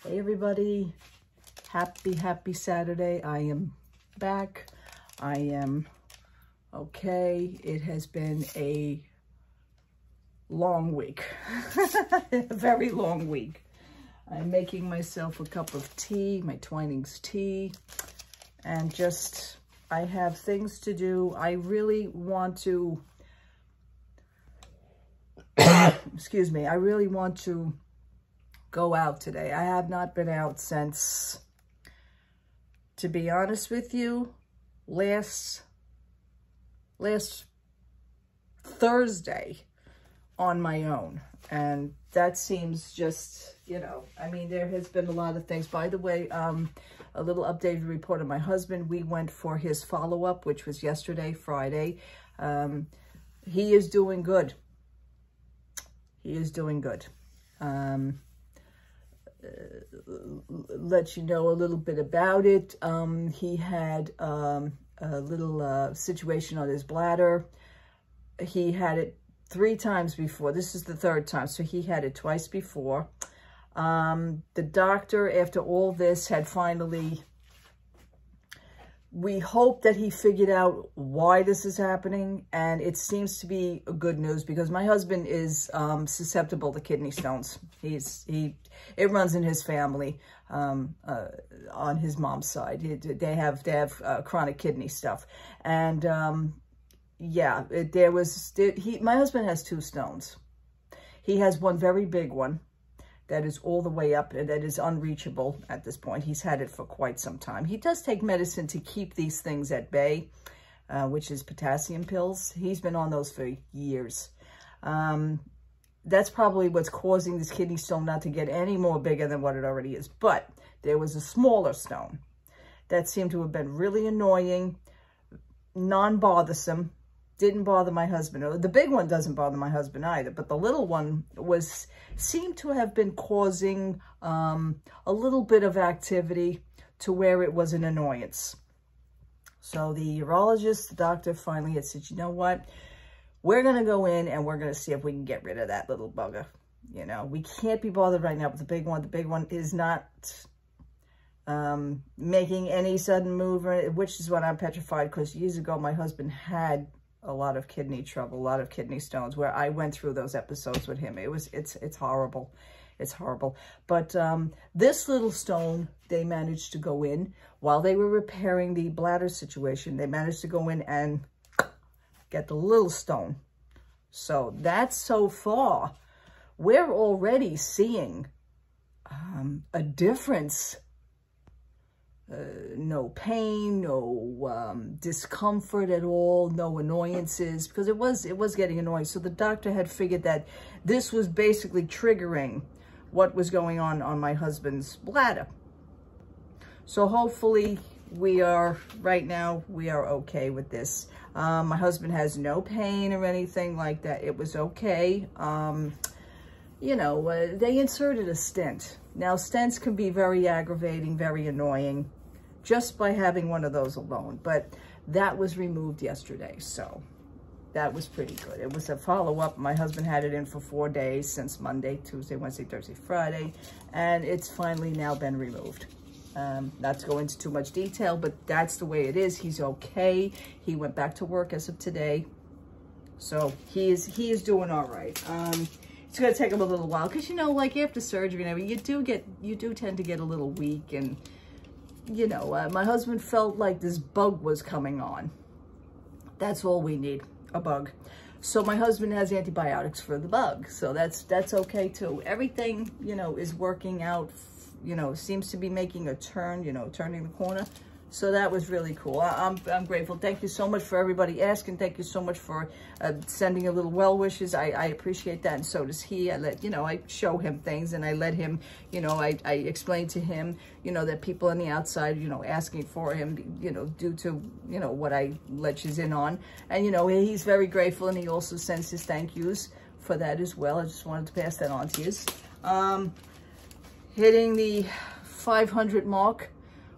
Hey everybody, happy Saturday. I am back. I am okay. It has been a long week, a very long week. I'm making myself a cup of tea, my Twinings tea, and just, I have things to do. I really want to, excuse me, I really want to go out today. I have not been out since, to be honest with you, last Thursday on my own. And that seems just, you know, I mean, there has been a lot of things. By the way, a little updated report on my husband. We went for his follow-up, which was yesterday, Friday. He is doing good. He is doing good. Let you know a little bit about it. He had a little situation on his bladder. He had it 3 times before. This is the 3rd time, so he had it twice before. The doctor, after all this, had finally, we hope that he figured out why this is happening, and it seems to be good news because my husband is susceptible to kidney stones. It runs in his family on his mom's side. They have chronic kidney stuff, and yeah, my husband has 2 stones. He has one very big one that is all the way up and that is unreachable at this point. He's had it for quite some time. He does take medicine to keep these things at bay, which is potassium pills. He's been on those for years. That's probably what's causing this kidney stone not to get any more bigger than what it already is. But there was a smaller stone that seemed to have been really annoying, non-bothersome, didn't bother my husband. The big one doesn't bother my husband either, but the little one seemed to have been causing a little bit of activity to where it was an annoyance. So the urologist, the doctor, finally had said, you know what? We're going to go in and we're going to see if we can get rid of that little bugger. You know, we can't be bothered right now with the big one. The big one is not making any sudden move, which is what I'm petrified, because years ago my husband had a lot of kidney trouble, a lot of kidney stones, where I went through those episodes with him. It's horrible. It's horrible. But this little stone, they managed to go in while they were repairing the bladder situation. They managed to go in and get the little stone. So that's, so far, we're already seeing a difference. No pain, no discomfort at all, no annoyances, because it was getting annoying. So the doctor had figured that this was basically triggering what was going on my husband's bladder. So hopefully right now we are okay with this. My husband has no pain or anything like that. It was okay. You know, they inserted a stent. Now, stents can be very aggravating, very annoying, just by having one of those alone. But that was removed yesterday, so that was pretty good. It was a follow-up. My husband had it in for 4 days, since Monday, Tuesday, Wednesday, Thursday, Friday, and it's finally now been removed. Not to go into too much detail, but that's the way it is. He's okay. He went back to work as of today, so he is doing all right. It's going to take him a little while because, you know, like after surgery and everything, you do tend to get a little weak. And, you know, my husband felt like this bug was coming on. That's all we need, a bug. So my husband has antibiotics for the bug. So that's okay too. Everything, you know, is working out, you know, seems to be making a turn, you know, turning the corner. So that was really cool. I'm grateful. Thank you so much for everybody asking. Thank you so much for sending a little well wishes. I appreciate that, and so does he. I show him things, and I let him, you know, I explain to him, you know, that people on the outside, you know, asking for him, you know, due to, you know, what I let you in on. And, you know, he's very grateful, and he also sends his thank yous for that as well. I just wanted to pass that on to you. Hitting the 500 mark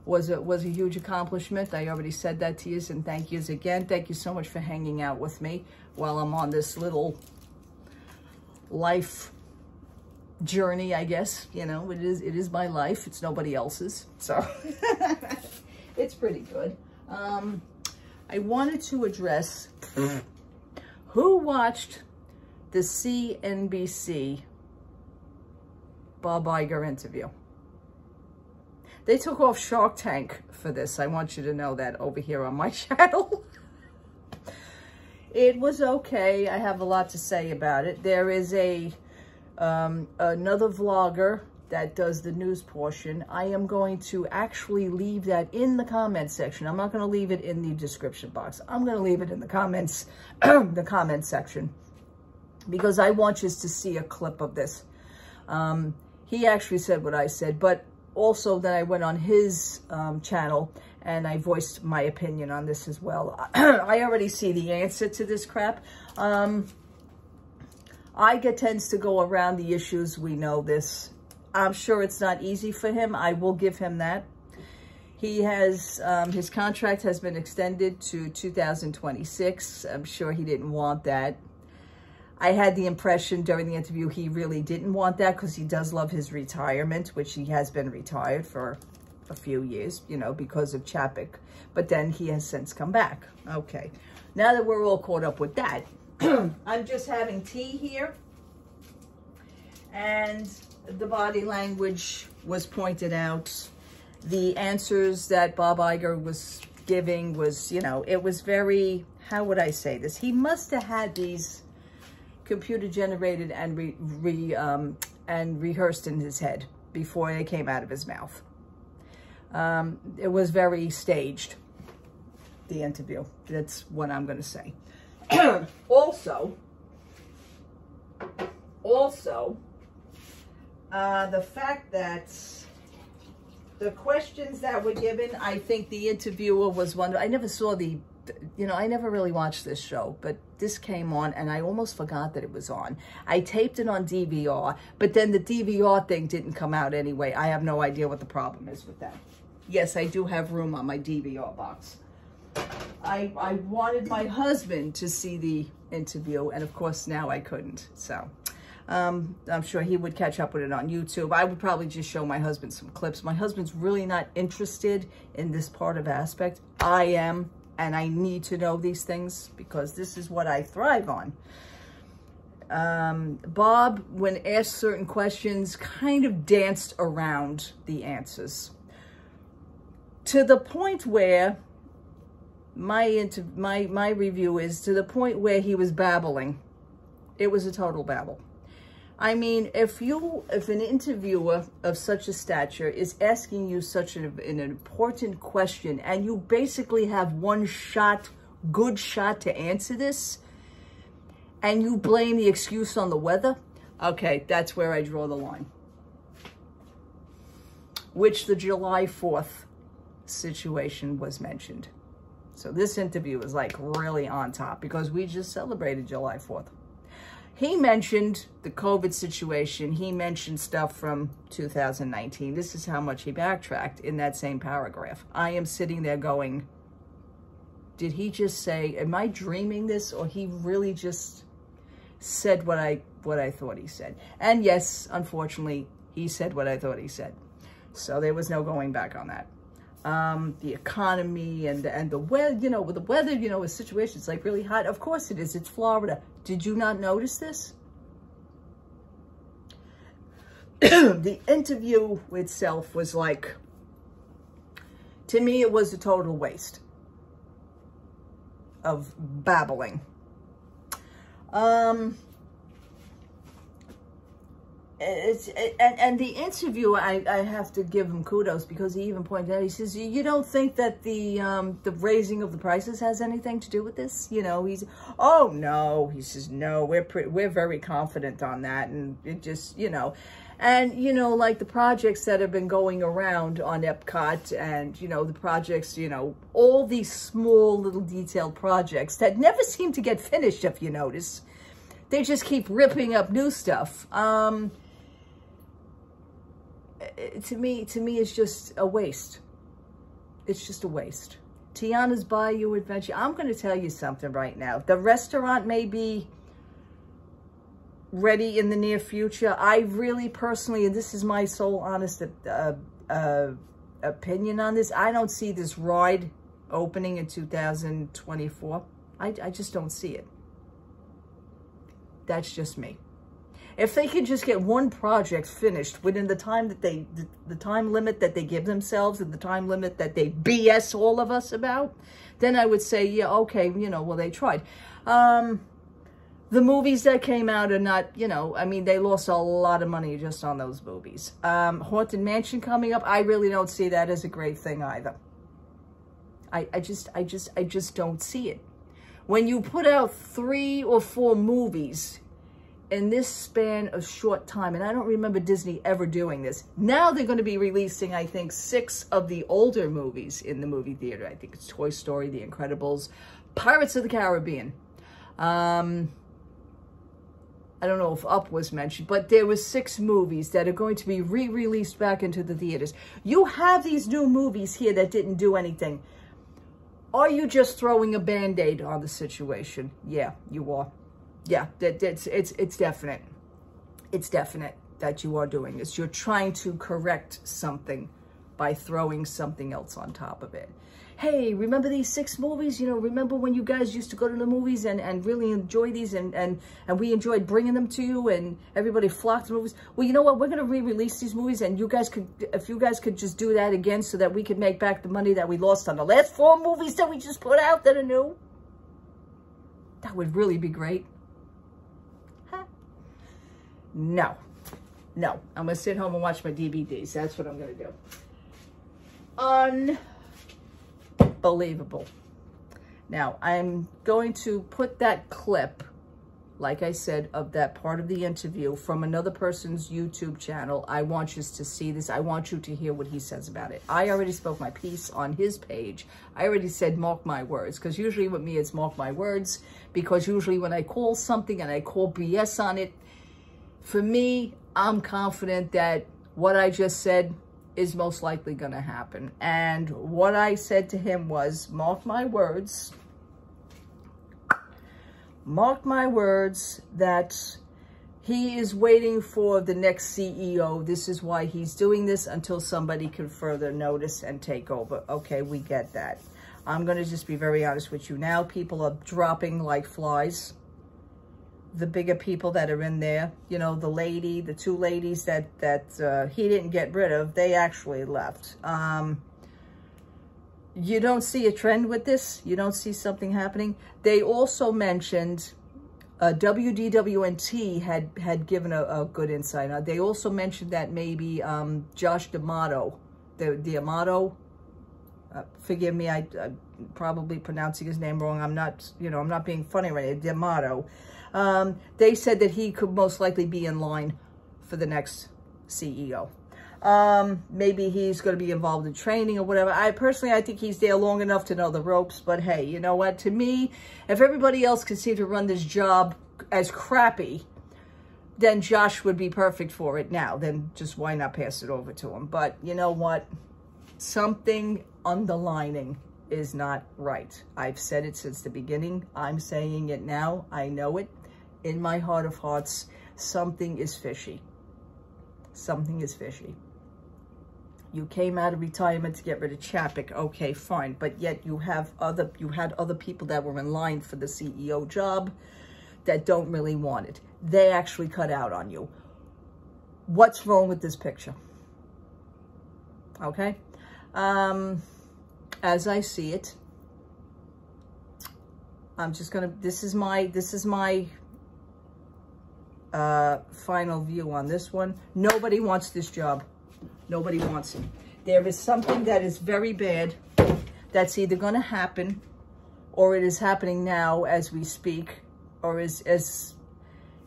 was a huge accomplishment. I already said that to you, and thank yous again. Thank you so much for hanging out with me while I'm on this little life journey, I guess. You know, it is my life. It's nobody else's. So it's pretty good. I wanted to address who watched the CNBC Bob Iger interview. They took off Shark Tank for this. I want you to know that over here on my channel. It was okay. I have a lot to say about it. There is another vlogger that does the news portion. I am going to actually leave that in the comment section. I'm not going to leave it in the description box. I'm going to leave it in the comments, the comment section, because I want you to see a clip of this. He actually said what I said, but also then I went on his channel and I voiced my opinion on this as well. I already see the answer to this crap. Iger tends to go around the issues. We know this. I'm sure it's not easy for him. I will give him that. He has, his contract has been extended to 2026. I'm sure he didn't want that. I had the impression during the interview he really didn't want that because he does love his retirement, which he has been retired for a few years, you know, because of Chapek. But then he has since come back. Okay. Now that we're all caught up with that, I'm just having tea here. And the body language was pointed out. The answers that Bob Iger was giving was, you know, it was very, how would I say this? He must have had these computer generated and rehearsed in his head before they came out of his mouth. It was very staged, the interview. That's what I'm going to say. Also, the fact that the questions that were given, I think the interviewer was one. I never saw the, you know, I never really watched this show, but this came on and I almost forgot that it was on. I taped it on DVR, but then the DVR thing didn't come out anyway. I have no idea what the problem is with that. Yes, I do have room on my DVR box. I wanted my husband to see the interview, and of course now I couldn't. So I'm sure he would catch up with it on YouTube. I would probably just show my husband some clips. My husband's really not interested in this part of aspect. I am, and I need to know these things because this is what I thrive on. Bob, when asked certain questions, kind of danced around the answers to the point where my review is to the point where he was babbling. It was a total babble. I mean, if an interviewer of such a stature is asking you such an important question and you basically have one shot, good shot to answer this, and you blame the excuse on the weather, okay, that's where I draw the line. Which the July 4th situation was mentioned. So this interview was like really on top because we just celebrated July 4th. He mentioned the COVID situation. He mentioned stuff from 2019. This is how much he backtracked in that same paragraph. I am sitting there going, did he just say, am I dreaming this? Or he really just said what I thought he said? And yes, unfortunately, he said what I thought he said. So there was no going back on that. The economy and the weather, you know, with the weather, you know, with situations like really hot. Of course it is. It's Florida. Did you not notice this? The interview itself was like, to me, it was a total waste of babbling. And the interviewer, I have to give him kudos because he even pointed out, he says, you don't think that the raising of the prices has anything to do with this? You know, oh no, he says, no, we're very confident on that. And it just, you know, and, you know, like the projects that have been going around on Epcot and, you know, the projects, you know, all these small little detailed projects that never seem to get finished, if you notice. They just keep ripping up new stuff. To me, it's just a waste. It's just a waste. Tiana's Bayou Adventure. I'm going to tell you something right now. The restaurant may be ready in the near future. I really personally, and this is my sole honest opinion on this, I don't see this ride opening in 2024. I just don't see it. That's just me. If they could just get one project finished within the time that the time limit that they give themselves and the time limit that they BS all of us about, then I would say, yeah, okay, you know, well, they tried. The movies that came out are not, you know, I mean, they lost a lot of money just on those movies. Haunted Mansion coming up, I really don't see that as a great thing either. I just don't see it. When you put out 3 or 4 movies in this span of short time, and I don't remember Disney ever doing this. Now they're going to be releasing, I think, 6 of the older movies in the movie theater. I think it's Toy Story, The Incredibles, Pirates of the Caribbean. I don't know if Up was mentioned, but there were 6 movies that are going to be re-released back into the theaters. You have these new movies here that didn't do anything. Are you just throwing a Band-Aid on the situation? Yeah, you are. Yeah, it's definite. It's definite that you are doing this. You're trying to correct something by throwing something else on top of it. Hey, remember these 6 movies? You know, remember when you guys used to go to the movies and really enjoy these and we enjoyed bringing them to you and everybody flocked to movies? Well, you know what? We're going to re-release these movies and you guys could, if you guys could just do that again so that we could make back the money that we lost on the last 4 movies that we just put out that are new. That would really be great. Huh? No. No. I'm going to sit home and watch my DVDs. That's what I'm going to do. Unbelievable. Now, I'm going to put that clip, like I said, of that part of the interview from another person's YouTube channel. I want you to see this. I want you to hear what he says about it. I already spoke my piece on his page. I already said mark my words, because usually with me it's mark my words, because usually when I call something and I call BS on it, for me, I'm confident that what I just said is most likely going to happen. And what I said to him was, mark my words, that he is waiting for the next CEO. This is why he's doing this, until somebody can further notice and take over. Okay, we get that. I'm going to just be very honest with you now. People are dropping like flies. The bigger people that are in there, you know, the 2 ladies that he didn't get rid of, they actually left. You don't see a trend with this. You don't see something happening. They also mentioned WDWNT had given a good insight. They also mentioned that maybe Josh D'Amato, D'Amato, forgive me, I'm probably pronouncing his name wrong. I'm not, you know, I'm not being funny right now. D'Amato. They said that he could most likely be in line for the next CEO. Maybe he's going to be involved in training or whatever. I think he's there long enough to know the ropes, but hey, you know what? To me, if everybody else can seem to run this job as crappy, then Josh would be perfect for it now. Then just why not pass it over to him? But you know what? Something underlining is not right. I've said it since the beginning. I'm saying it now. I know it. In my heart of hearts, something is fishy. Something is fishy. You came out of retirement to get rid of Chapek. Okay, fine. But yet you had other people that were in line for the CEO job that don't really want it. They actually cut out on you. What's wrong with this picture? Okay? As I see it, I'm just gonna, this is my final view on this one. Nobody wants this job. Nobody wants it. There is something that is very bad that's either going to happen, or it is happening now as we speak, or as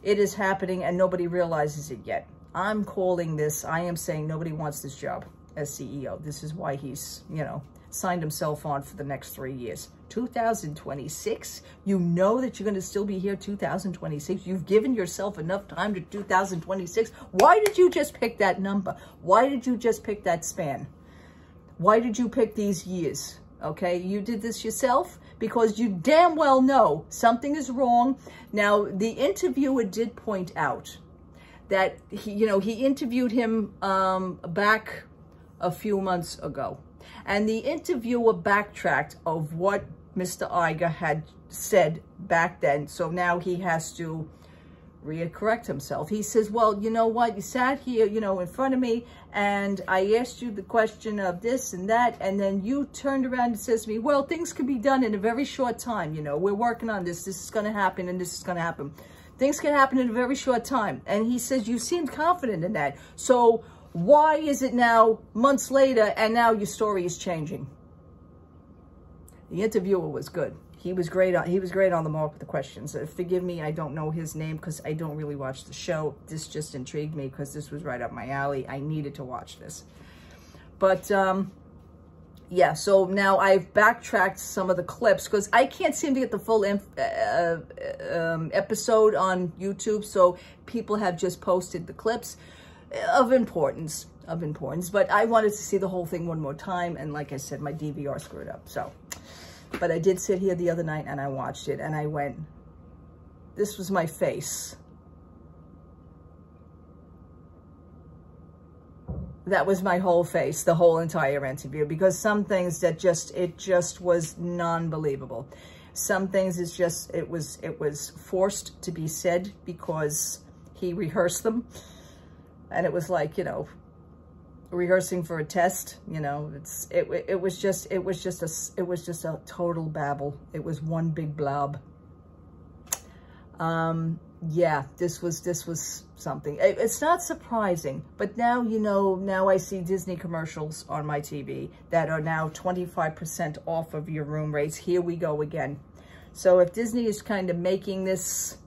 it is happening and nobody realizes it yet. I'm calling this, I am saying nobody wants this job as CEO. This is why he's, you know, signed himself on for the next 3 years. 2026, you know that you're going to still be here 2026. You've given yourself enough time to 2026. Why did you just pick that number? Why did you just pick that span? Why did you pick these years? Okay, you did this yourself. because you damn well know something is wrong. Now, the interviewer did point out that he interviewed him back a few months ago. And the interviewer backtracked of what Mr. Igor had said back then. So now he has to correct himself. He says, well, you know what? You sat here, in front of me, and I asked you the question of this and that, and then you turned around and says to me, well, things can be done in a very short time. We're working on this. This is going to happen, and this is going to happen. Things can happen in a very short time. And he says, you seemed confident in that. So why is it now months later and now your story is changing? The interviewer was good. He was great on the mark with the questions. Forgive me, I don't know his name because I don't really watch the show. This just intrigued me because this was right up my alley. I needed to watch this. But yeah, so now I've backtracked some of the clips because I can't seem to get the full episode on YouTube. So people have just posted the clips of importance. But I wanted to see the whole thing one more time. And like I said, my DVR screwed up. But I did sit here the other night and I watched it and I went, this was my face. That was my whole face, the whole entire interview, because some things that it just was non-believable. Some things it was forced to be said because he rehearsed them. And it was like, rehearsing for a test, it was just a total babble. It was one big blob. Yeah, this was something. It's not surprising, but now, now I see Disney commercials on my TV that are now 25% off of your room rates. Here we go again. So if Disney is kind of making this,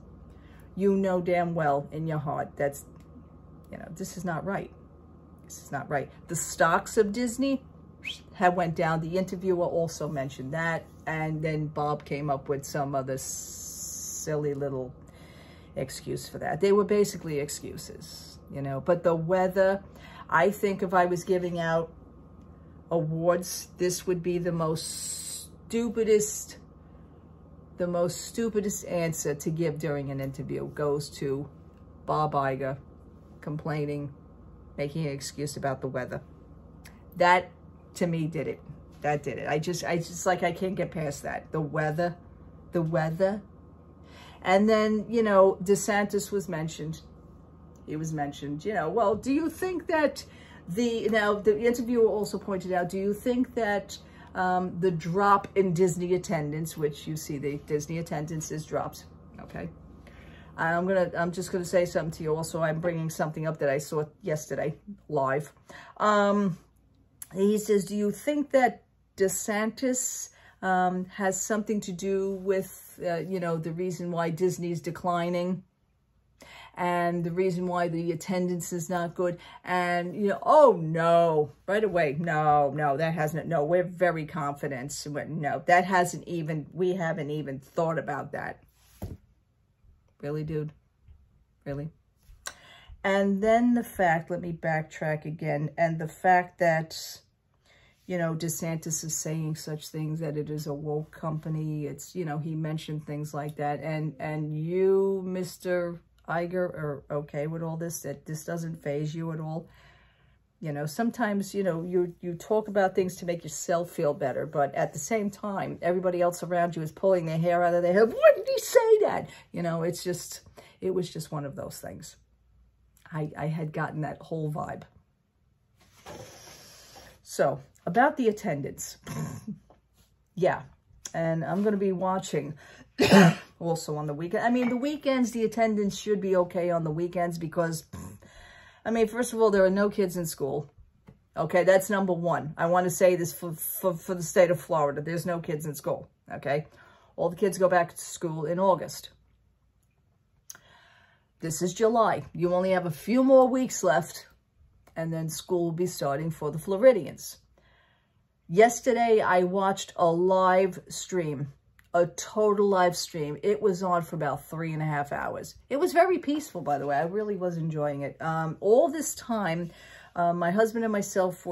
damn well in your heart, that's, this is not right. This is not right. The stocks of Disney have went down. The interviewer also mentioned that. And then Bob came up with some other silly little excuse for that. They were basically excuses, But the weather, I think if I was giving out awards, this would be the most stupidest answer to give during an interview goes to Bob Iger complaining, making an excuse about the weather. That, to me, did it. That did it. I just I can't get past that. The weather. And then, DeSantis was mentioned. He was mentioned, well, do you think that the interviewer also pointed out, do you think that the drop in Disney attendance, which you see the Disney attendance is dropped, okay? I'm just gonna say something to you. Also, I'm bringing something up that I saw yesterday live. He says, do you think that DeSantis has something to do with, the reason why Disney's declining and the reason why the attendance is not good? And, oh, no, right away. No, that hasn't. No, we're very confident. No, that hasn't even, we haven't even thought about that. Really, dude? Really? And then the fact, let me backtrack again, and the fact that, DeSantis is saying such things, that it is a woke company. It's, he mentioned things like that. And you, Mr. Iger, are okay with all this, that this doesn't faze you at all. Sometimes, you talk about things to make yourself feel better, but at the same time, everybody else around you is pulling their hair out of their head. Why did he say that? It was just one of those things. I had gotten that whole vibe. So, about the attendance. Yeah, and I'm going to be watching also on the weekend. I mean, the weekends, the attendance should be okay on the weekends because, first of all, there are no kids in school. Okay, that's number one. I want to say this for the state of Florida. There's no kids in school, okay? All the kids go back to school in August. This is July. You only have a few more weeks left, and then school will be starting for the Floridians. Yesterday, I watched a live stream, a total live stream. It was on for about 3.5 hours. It was very peaceful, by the way. I really was enjoying it. All this time, my husband and myself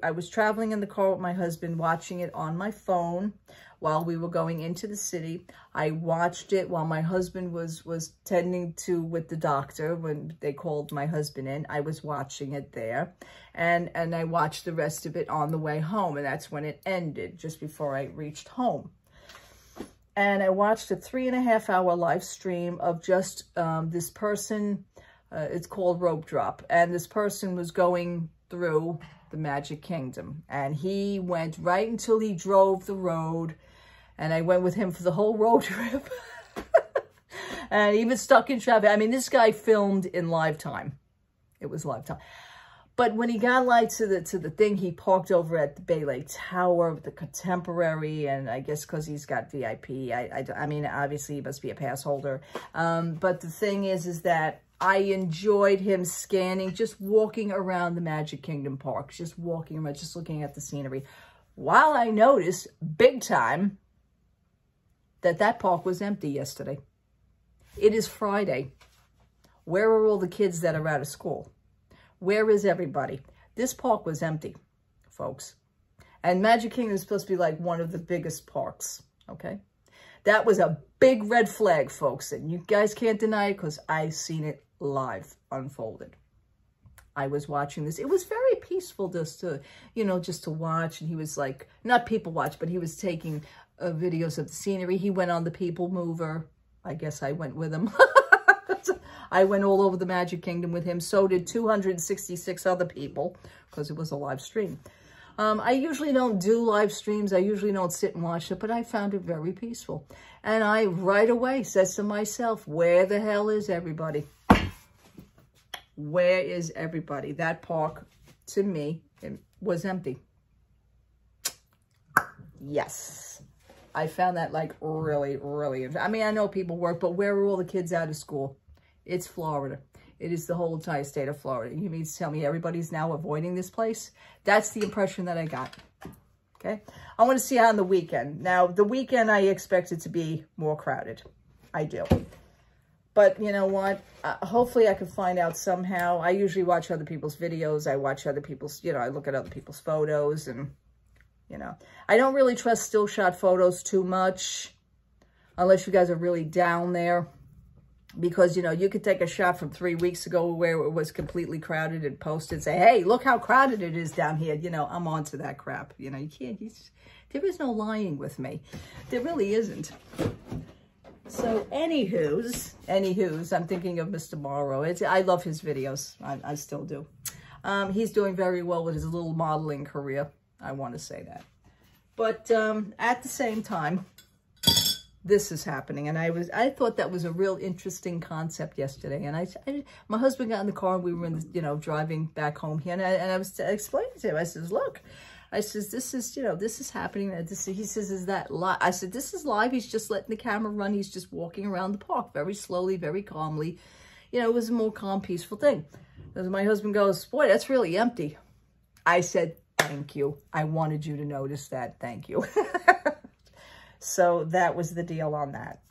I was traveling in the car with my husband, watching it on my phone while we were going into the city. I watched it while my husband was tending to with the doctor when they called my husband in. I was watching it there, and I watched the rest of it on the way home, and that's when it ended, just before I reached home. And I watched a 3.5-hour live stream of just this person. It's called Rope Drop, and this person was going through the Magic Kingdom, and he went right until he drove the road, and I went with him for the whole road trip. And he was stuck in traffic. I mean, this guy filmed in live time. It was live time. But when he got like to the thing, he parked over at the Bay Lake Tower, the Contemporary, and I guess because he's got VIP, I mean, obviously he must be a pass holder. But the thing is that I enjoyed him scanning, just walking around the Magic Kingdom park, just walking around, just looking at the scenery. While I noticed, big time, that park was empty yesterday. It is Friday. Where are all the kids that are out of school? Where is everybody? This park was empty, folks. And Magic Kingdom is supposed to be like one of the biggest parks, okay? That was a big red flag, folks. And you guys can't deny it because I seen it live unfolded. I was watching this. It was very peaceful just to, you know, just to watch. And he was like, not people watch, but he was taking videos of the scenery. He went on the People Mover. I guess I went with him. I went all over the Magic Kingdom with him. So did 266 other people because it was a live stream. I usually don't do live streams. I usually don't sit and watch it, but I found it very peaceful. And I right away said to myself, where the hell is everybody? Where is everybody? That park, to me, it was empty. Yes. I found that like really, really, I mean, I know people work, but where are all the kids out of school? It's Florida. It is the whole entire state of Florida. You mean to tell me everybody's now avoiding this place? That's the impression that I got. Okay. I want to see how on the weekend. Now, the weekend, I expect it to be more crowded. I do. But you know what? Hopefully I can find out somehow. I usually watch other people's videos. I watch other people's, you know, I look at other people's photos and, you know, I don't really trust still shot photos too much unless you guys are really down there. Because, you know, you could take a shot from 3 weeks ago where it was completely crowded and post and say, hey, look how crowded it is down here. You know, I'm onto that crap. You know, you can't, there is no lying with me. There really isn't. So, anywho's, I'm thinking of Mr. Morrow. I love his videos. I still do. He's doing very well with his little modeling career. I want to say that. But at the same time, this is happening, and I thought that was a real interesting concept yesterday. And my husband got in the car, and we were in the, you know, driving back home here, and I was explaining to him. I says, look, I says, this is, you know, this is happening. He says, is that live? I said, this is live. He's just letting the camera run. He's just walking around the park very slowly, very calmly. You know, it was a more calm, peaceful thing. As my husband goes, boy, that's really empty. I said, thank you. I wanted you to notice that. Thank you. So that was the deal on that.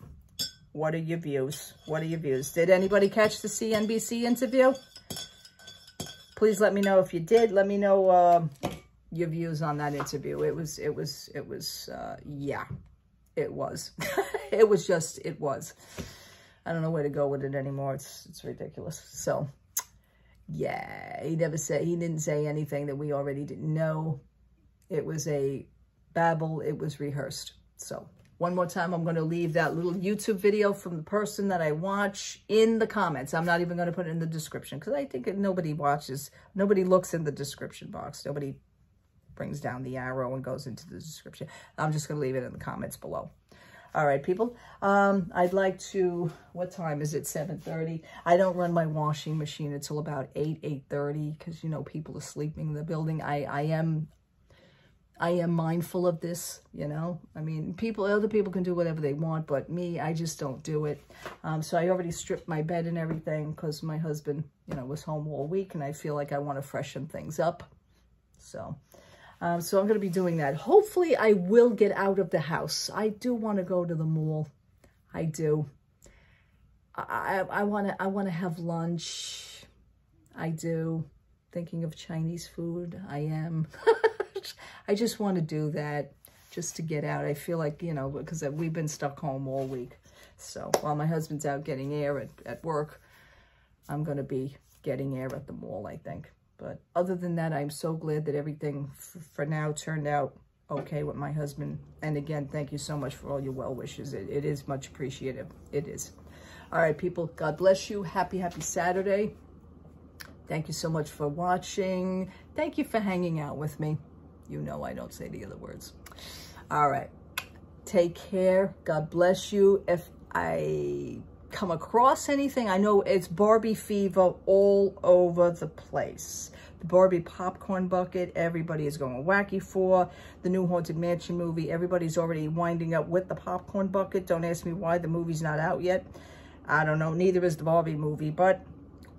What are your views? What are your views? Did anybody catch the CNBC interview? Please let me know if you did. Let me know your views on that interview. It was, yeah, it was. It was. I don't know where to go with it anymore. It's ridiculous. So, yeah, he didn't say anything that we already didn't know. It was a babble. It was rehearsed. So, one more time, I'm going to leave that little YouTube video from the person that I watch in the comments. I'm not even going to put it in the description because I think nobody looks in the description box. Nobody brings down the arrow and goes into the description. I'm just going to leave it in the comments below. All right, people. I'd like to, what time is it? 7:30. I don't run my washing machine until about 8:30 because, you know, people are sleeping in the building. I am mindful of this, you know. I mean, other people can do whatever they want, but me, I just don't do it. So I already stripped my bed and everything because my husband, you know, was home all week, and I feel like I want to freshen things up. So I'm going to be doing that. Hopefully, I will get out of the house. I do want to go to the mall. I do. I want to have lunch. I do. Thinking of Chinese food. I am. I just want to do that. just to get out. I feel like, you know, because we've been stuck home all week. So while my husband's out getting air at work, I'm going to be getting air at the mall, I think. But other than that, I'm so glad that everything for now turned out okay with my husband. And again, thank you so much for all your well wishes. It is much appreciated. It is. All right, people, God bless you. Happy Saturday. Thank you so much for watching. Thank you for hanging out with me. You know I don't say the other words. All right. Take care. God bless you. If I come across anything, I know it's Barbie fever all over the place. The Barbie popcorn bucket, everybody is going wacky for. The new Haunted Mansion movie, everybody's already winding up with the popcorn bucket. Don't ask me why the movie's not out yet. I don't know. Neither is the Barbie movie, but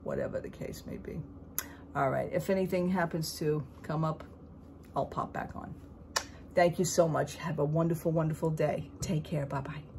whatever the case may be. All right. If anything happens to come up, I'll pop back on. Thank you so much. Have a wonderful, wonderful day. Take care. Bye-bye.